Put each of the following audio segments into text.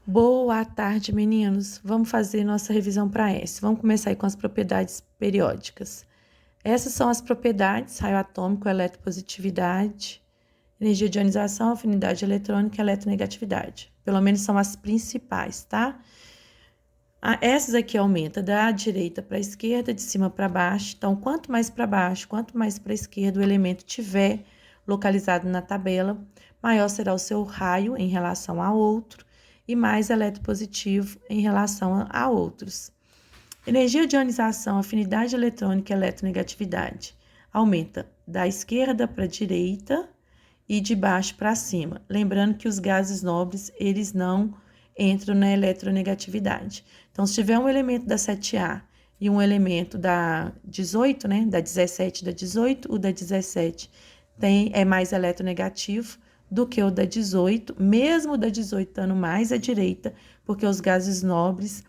Boa tarde, meninos. Vamos fazer nossa revisão para S. Vamos começar aí com as propriedades periódicas. Essas são as propriedades: raio atômico, eletropositividade, energia de ionização, afinidade eletrônica e eletronegatividade. Pelo menos são as principais, tá? Essas aqui aumenta da direita para a esquerda, de cima para baixo. Então, quanto mais para baixo, quanto mais para a esquerda o elemento tiver localizado na tabela, maior será o seu raio em relação a outro e mais eletropositivo em relação a outros. Energia de ionização, afinidade eletrônica e eletronegatividade. Aumenta da esquerda para a direita e de baixo para cima. Lembrando que os gases nobres, eles não entram na eletronegatividade. Então, se tiver um elemento da 7A e um elemento da 18, né, da 17 e da 18, o da 17 é mais eletronegativo do que o da 18, mesmo o da 18 estando mais à direita, porque os gases nobres,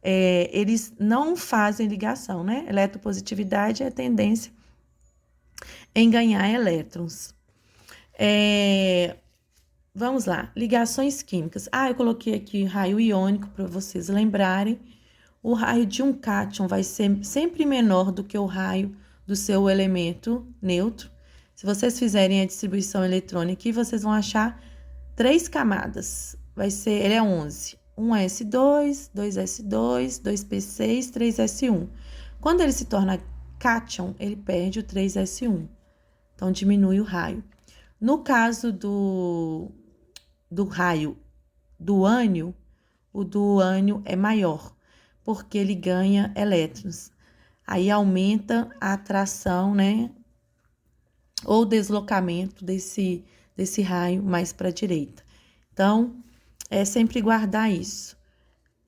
eles não fazem ligação, né? Eletropositividade é a tendência em ganhar elétrons. Vamos lá, ligações químicas. Eu coloquei aqui raio iônico para vocês lembrarem. O raio de um cátion vai ser sempre menor do que o raio do seu elemento neutro. Se vocês fizerem a distribuição eletrônica aqui, vocês vão achar 3 camadas. Ele é 11. 1s2, 2s2, 2p6, 3s1. Quando ele se torna cátion, ele perde o 3s1. Então, diminui o raio. No caso do raio do ânio, o do ânio é maior, porque ele ganha elétrons. Aí aumenta a atração, né? Ou deslocamento desse raio mais para a direita. Então, é sempre guardar isso.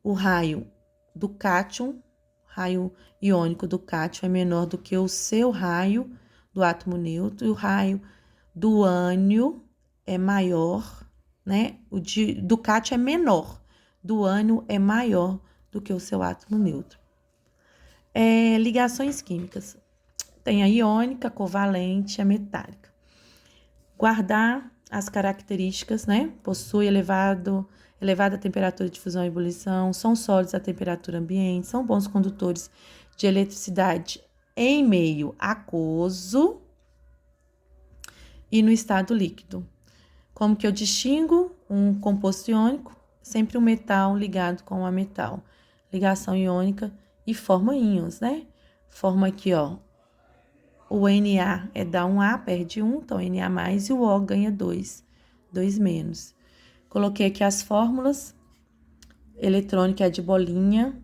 O raio do cátion, raio iônico do cátion é menor do que o seu raio do átomo neutro, e o raio do ânio é maior, né? Do cátion é menor, do ânio é maior do que o seu átomo neutro. Ligações químicas. Tem a iônica, a covalente, a metálica. Guardar as características, né? Possui elevada temperatura de fusão e ebulição, são sólidos à temperatura ambiente, são bons condutores de eletricidade em meio aquoso e no estado líquido. Como que eu distingo um composto iônico? Sempre um metal ligado com a metal. Ligação iônica e forma íons, né? Forma aqui, ó. O Na dá um A, perde 1, então Na+, e o O ganha 2 menos. Coloquei aqui as fórmulas. Eletrônica é de bolinha.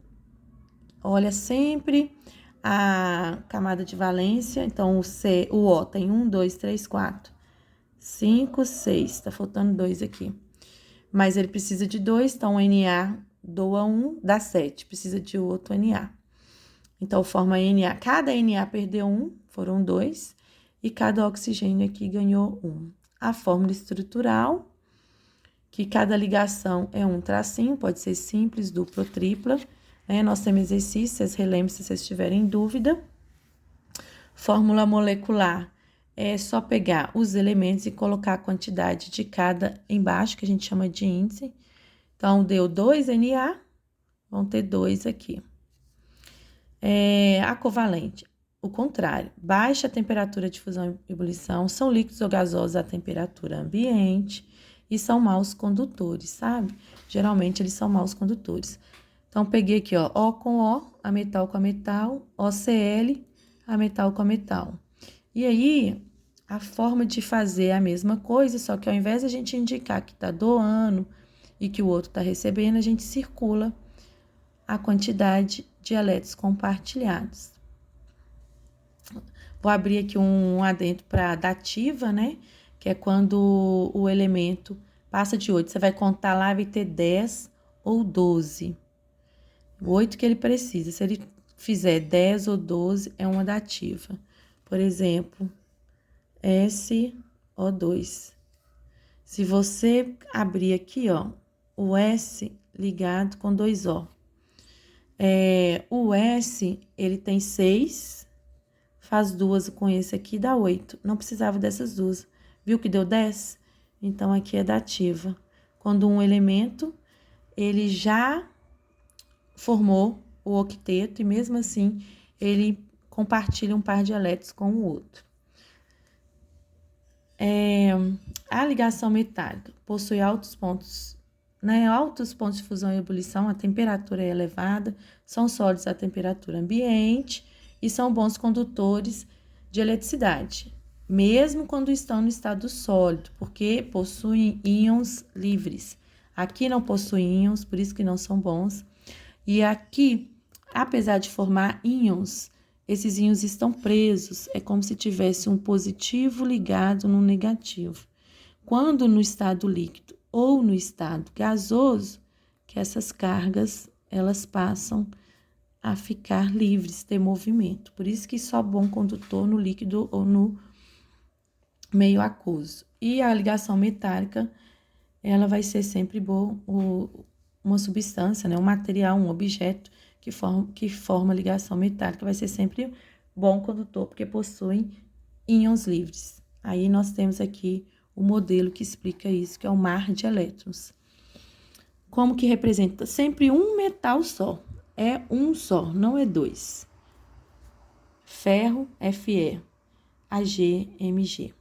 Olha sempre a camada de valência. Então, o O tem 1, 2, 3, 4, 5, 6. Tá faltando 2 aqui. Mas ele precisa de 2, então o Na doa 1, dá 7. Precisa de outro Na. Então, forma Na. Cada Na perdeu 1, foram 2. E cada oxigênio aqui ganhou 1. A fórmula estrutural, que cada ligação é um tracinho, pode ser simples, dupla ou tripla. Nós temos exercício, vocês relembrem se vocês tiverem dúvida. Fórmula molecular, é só pegar os elementos e colocar a quantidade de cada embaixo, que a gente chama de índice. Então, deu 2 Na, vão ter 2 aqui. A covalente, o contrário, baixa temperatura de fusão e ebulição, são líquidos ou gasosos à temperatura ambiente e são maus condutores, sabe? Geralmente, eles são maus condutores. Então, peguei aqui, ó, O com O, a metal com a metal, OCl, a metal com a metal. E aí, a forma de fazer é a mesma coisa, só que ao invés de a gente indicar que tá doando e que o outro tá recebendo, a gente circula a quantidade de elétrons compartilhados. Vou abrir aqui um adendo para dativa, né? Que é quando o elemento passa de 8. Você vai contar lá, vai ter 10 ou 12. O 8 que ele precisa. Se ele fizer 10 ou 12, é uma dativa. Por exemplo, SO2. Se você abrir aqui, ó, o S ligado com 2O. O S, ele tem 6, faz 2 com esse aqui, dá 8. Não precisava dessas duas. Viu que deu 10? Então, aqui é dativa. Quando um elemento ele já formou o octeto e mesmo assim ele compartilha um par de elétrons com o outro. A ligação metálica possui altos pontos, né? Altos pontos de fusão e ebulição, a temperatura é elevada, são sólidos à temperatura ambiente e são bons condutores de eletricidade, mesmo quando estão no estado sólido, porque possuem íons livres. Aqui não possuem íons, por isso que não são bons. E aqui, apesar de formar íons, esses íons estão presos, é como se tivesse um positivo ligado no negativo. Quando no estado líquido ou no estado gasoso, que essas cargas, elas passam a ficar livres, ter movimento. Por isso que só bom condutor no líquido ou no meio aquoso. E a ligação metálica, ela vai ser sempre boa, uma substância, né, um material, um objeto que forma ligação metálica vai ser sempre bom condutor, porque possuem íons livres. Aí nós temos aqui o modelo que explica isso, que é o mar de elétrons. Como que representa? Sempre um metal só. É um só, não é dois. Ferro, Fe. Ag, Mg.